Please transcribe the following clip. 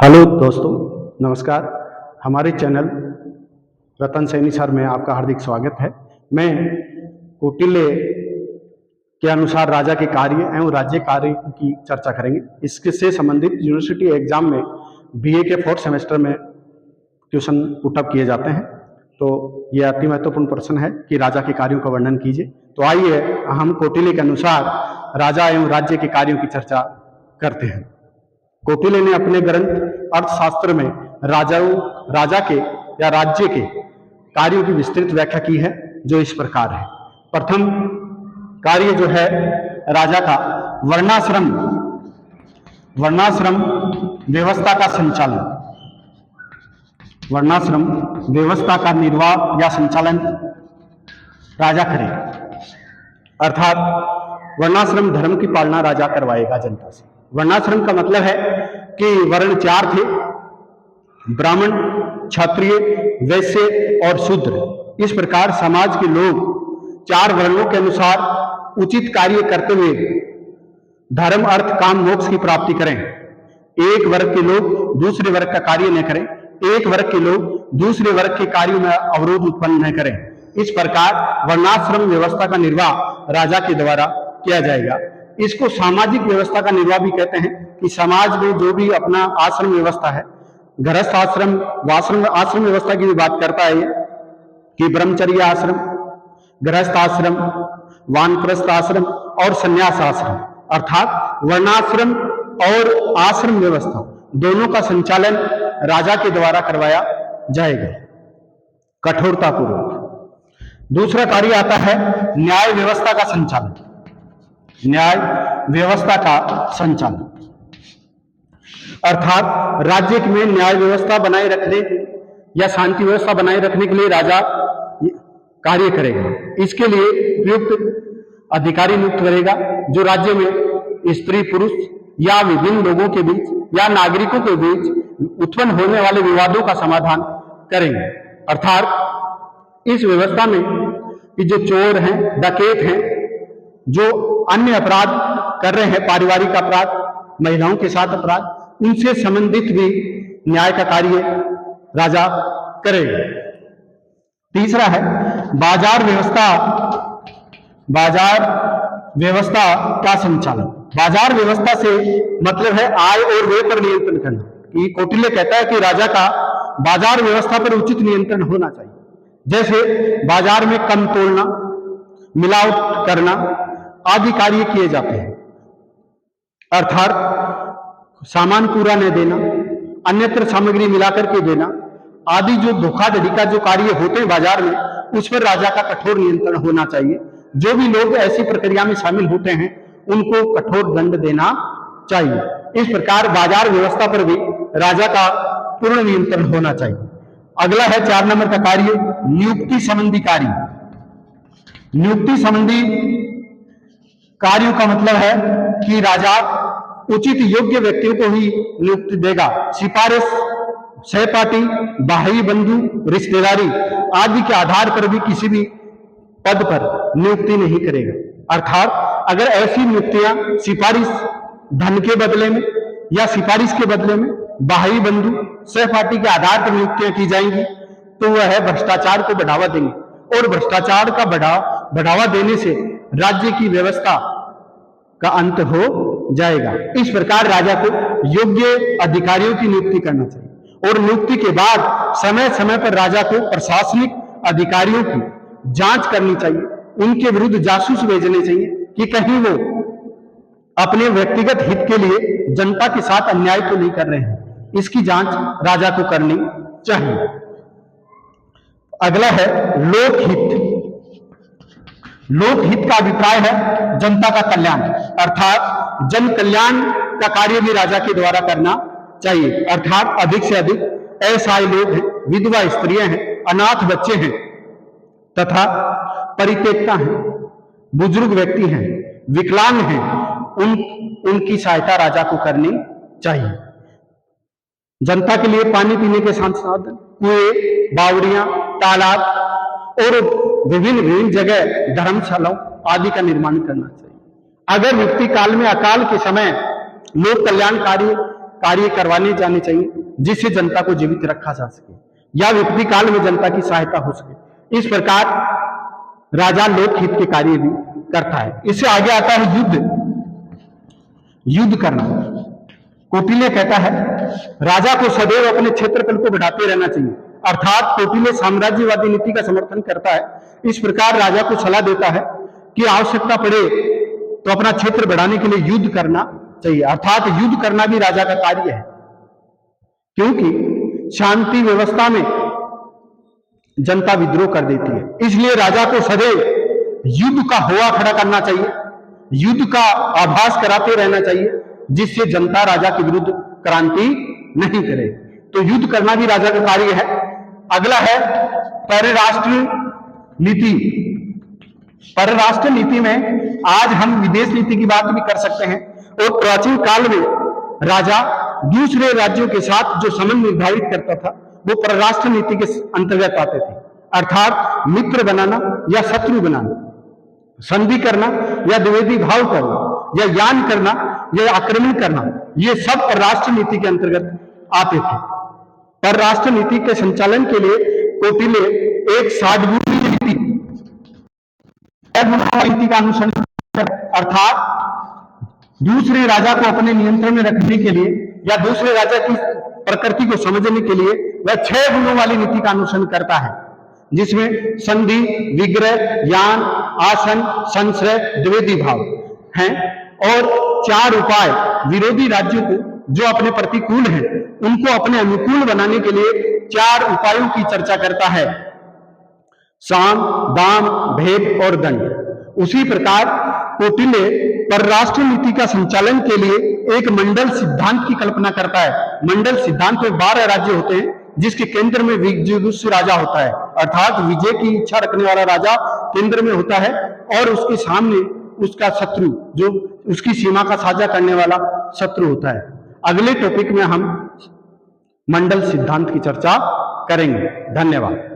Hello दोस्तों, नमस्कार। हमारे चैनल रतन सैनी सर में आपका हार्दिक स्वागत है। मैं कौटिल्य के अनुसार राजा के कार्य एवं राज्य कार्य की चर्चा करेंगे। इसके से संबंधित यूनिवर्सिटी एग्जाम में बीए के 4th सेमेस्टर में क्वेश्चन पुटअप किए जाते हैं। तो यह अति महत्वपूर्ण प्रश्न है कि राजा के कार्यों का वर्णन कीजिए। तो आइए हम कौटिल्य के अनुसार राजा एवं राज्य के कार्यों की चर्चा करते हैं। कौटिल्य ने अपने ग्रंथ अर्थशास्त्र में राजा के या राज्य के कार्यों की विस्तृत व्याख्या की है, जो इस प्रकार है। प्रथम कार्य जो है राजा का वर्णाश्रम व्यवस्था का संचालन, वर्णाश्रम व्यवस्था का निर्वाह या संचालन राजा करे। अर्थात वर्णाश्रम धर्म की पालना राजा करवाएगा जनता से। वर्णाश्रम का मतलब है कि वर्ण 4 थे: ब्राह्मण, क्षत्रिय, वैश्य और शूद्र। इस प्रकार समाज के लोग 4 वर्णों के अनुसार उचित कार्य करते हुए धर्म, अर्थ, काम, मोक्ष की प्राप्ति करें। एक वर्ग के लोग दूसरे वर्ग का कार्य न करें, एक वर्ग के लोग दूसरे वर्ग के कार्यों में अवरोध उत्पन्न न करें। इस प्रकार वर्णाश्रम व्यवस्था का निर्वाह राजा के द्वारा किया जाएगा। इसको सामाजिक व्यवस्था का निर्वाह भी कहते हैं कि समाज में जो भी अपना आश्रम व्यवस्था है, गृहस्थ आश्रम, आश्रम व्यवस्था की भी बात करता है कि ब्रह्मचर्य आश्रम, गृहस्थ आश्रम, वानप्रस्थ आश्रम और संन्यास आश्रम, अर्थात वर्णाश्रम और आश्रम व्यवस्था दोनों का संचालन राजा के द्वारा करवाया जाएगा कठोरतापूर्वक। दूसरा कार्य आता है न्याय व्यवस्था का संचालन। न्याय व्यवस्था का संचालन अर्थात राज्य में न्याय व्यवस्था बनाए रखने या शांति व्यवस्था बनाए रखने के लिए राजा कार्य करेगा। इसके लिए प्रयुक्त अधिकारी नियुक्त करेगा, जो राज्य में स्त्री पुरुष या विभिन्न लोगों के बीच या नागरिकों के बीच उत्पन्न होने वाले विवादों का समाधान करेंगे। अर्थात इस व्यवस्था में कि जो चोर हैं, डकैत हैं, जो अन्य अपराध कर रहे हैं, पारिवारिक अपराध, महिलाओं के साथ अपराध, उनसे संबंधित भी न्याय का कार्य राजा करेगा। तीसरा है बाजार व्यवस्था का संचालन। बाजार व्यवस्था से मतलब है आय और व्यय पर नियंत्रण करना। कि कौटिल्य कहता है कि राजा का बाजार व्यवस्था पर उचित नियंत्रण होना चाहिए। जैसे बाजार में कम तोड़ना, मिलावट करना आदि कार्य किए जाते हैं। अर्थात सामान पूरा न देना, अन्यत्र सामग्री मिलाकर के देना आदि जो धोखाधड़ी का जो कार्य होते हैं बाजार में, उस पर राजा का कठोर नियंत्रण होना चाहिए। जो भी लोग ऐसी प्रक्रिया में शामिल होते हैं उनको कठोर दंड देना चाहिए। इस प्रकार बाजार व्यवस्था पर भी राजा का पूर्ण नियंत्रण होना चाहिए। अगला है 4 नंबर का कार्य नियुक्ति संबंधी कार्य। नियुक्ति संबंधी कार्यों का मतलब है कि राजा उचित योग्य व्यक्तियों को ही नियुक्ति देगा। सिफारिश, सहपाठी, बाह्य बंधु, रिश्तेदारी आदि के आधार पर भी किसी भी पद पर नियुक्ति नहीं करेगा। अर्थात अगर ऐसी नियुक्तियां सिफारिश धन के बदले में या सिफारिश के बदले में बाह्य बंधु, सहपाठी के आधार पर नियुक्तियां की जाएंगी तो वह भ्रष्टाचार को बढ़ावा देंगे, और भ्रष्टाचार का बढ़ावा देने से राज्य की व्यवस्था का अंत हो जाएगा। इस प्रकार राजा को योग्य अधिकारियों की नियुक्ति करना चाहिए, और नियुक्ति के बाद समय समय पर राजा को प्रशासनिक अधिकारियों की जांच करनी चाहिए। उनके विरुद्ध जासूस भेजने चाहिए कि कहीं वो अपने व्यक्तिगत हित के लिए जनता के साथ अन्याय तो नहीं कर रहे हैं। इसकी जांच राजा को करनी चाहिए। अगला है लोकहित। लोकहित का अभिप्राय है जनता का कल्याण, अर्थात जन कल्याण का कार्य भी राजा के द्वारा करना चाहिए। अर्थात अधिक से अधिक असहाय लोग हैं, विधवा स्त्रियां हैं, अनाथ बच्चे हैं तथा परित्यक्ता हैं, बुजुर्ग व्यक्ति हैं, विकलांग हैं, उनकी सहायता राजा को करनी चाहिए। जनता के लिए पानी पीने के संसाधन, कुएं, बावड़ियां, तालाब और विभिन्न जगह धर्मशालाओं आदि का निर्माण करना चाहिए। अगर विपत्ति काल में, अकाल के समय लोक कल्याण कार्य कार्य करवाने जाने चाहिए जिससे जनता को जीवित रखा जा सके या विपत्ति काल में जनता की सहायता हो सके। इस प्रकार राजा लोकहित के कार्य भी करता है। इससे आगे आता है युद्ध करना। कौटिल्य कहता है राजा को सदैव अपने क्षेत्रफल को बढ़ाते रहना चाहिए, अर्थात कौटिल्य साम्राज्यवादी नीति का समर्थन करता है। इस प्रकार राजा को सलाह देता है कि आवश्यकता पड़े तो अपना क्षेत्र बढ़ाने के लिए युद्ध करना चाहिए, अर्थात युद्ध करना भी राजा का कार्य है, क्योंकि शांति व्यवस्था में जनता विद्रोह कर देती है। इसलिए राजा को सदैव युद्ध का होआ खड़ा करना चाहिए, युद्ध का आभास कराते रहना चाहिए, जिससे जनता राजा के विरुद्ध क्रांति नहीं करे। तो युद्ध करना भी राजा का कार्य है। अगला है परराष्ट्र नीति। परराष्ट्र नीति में आज हम विदेश नीति की बात भी कर सकते हैं। और प्राचीन काल में राजा दूसरे राज्यों के साथ जो संबंध निर्धारित करता था वो परराष्ट्र नीति के अंतर्गत आते थे, अर्थात मित्र बनाना या शत्रु बनाना, संधि करना या द्विवेदी भाव करना, या यान करना या आक्रमण करना, ये सब परराष्ट्र नीति के अंतर्गत आते थे। परराष्ट्र नीति के संचालन के लिए कौटिल्य एक 60 गुणी नीति का अनुसरण, अर्थात दूसरे राजा को अपने नियंत्रण में रखने के लिए या दूसरे राजा की प्रकृति को समझने के लिए वह 6 गुणों वाली नीति का अनुसरण करता है, जिसमें संधि, विग्रह, यान, आसन, संश्रय, द्विवेदी भाव हैं। और 4 उपाय विरोधी राज्यों को जो अपने प्रतिकूल हैं उनको अपने अनुकूल बनाने के लिए 4 उपायों की चर्चा करता है, साम, दाम, भेद और दंड। उसी प्रकार कौटिल्य परराष्ट्र नीति का संचालन के लिए एक मंडल सिद्धांत की कल्पना करता है। मंडल सिद्धांत में 12 राज्य होते हैं, जिसके केंद्र में विजयी राजा होता है, अर्थात विजय की इच्छा रखने वाला राजा केंद्र में होता है और उसके सामने उसका शत्रु, जो उसकी सीमा का साझा करने वाला शत्रु होता है। अगले टॉपिक में हम मंडल सिद्धांत की चर्चा करेंगे। धन्यवाद।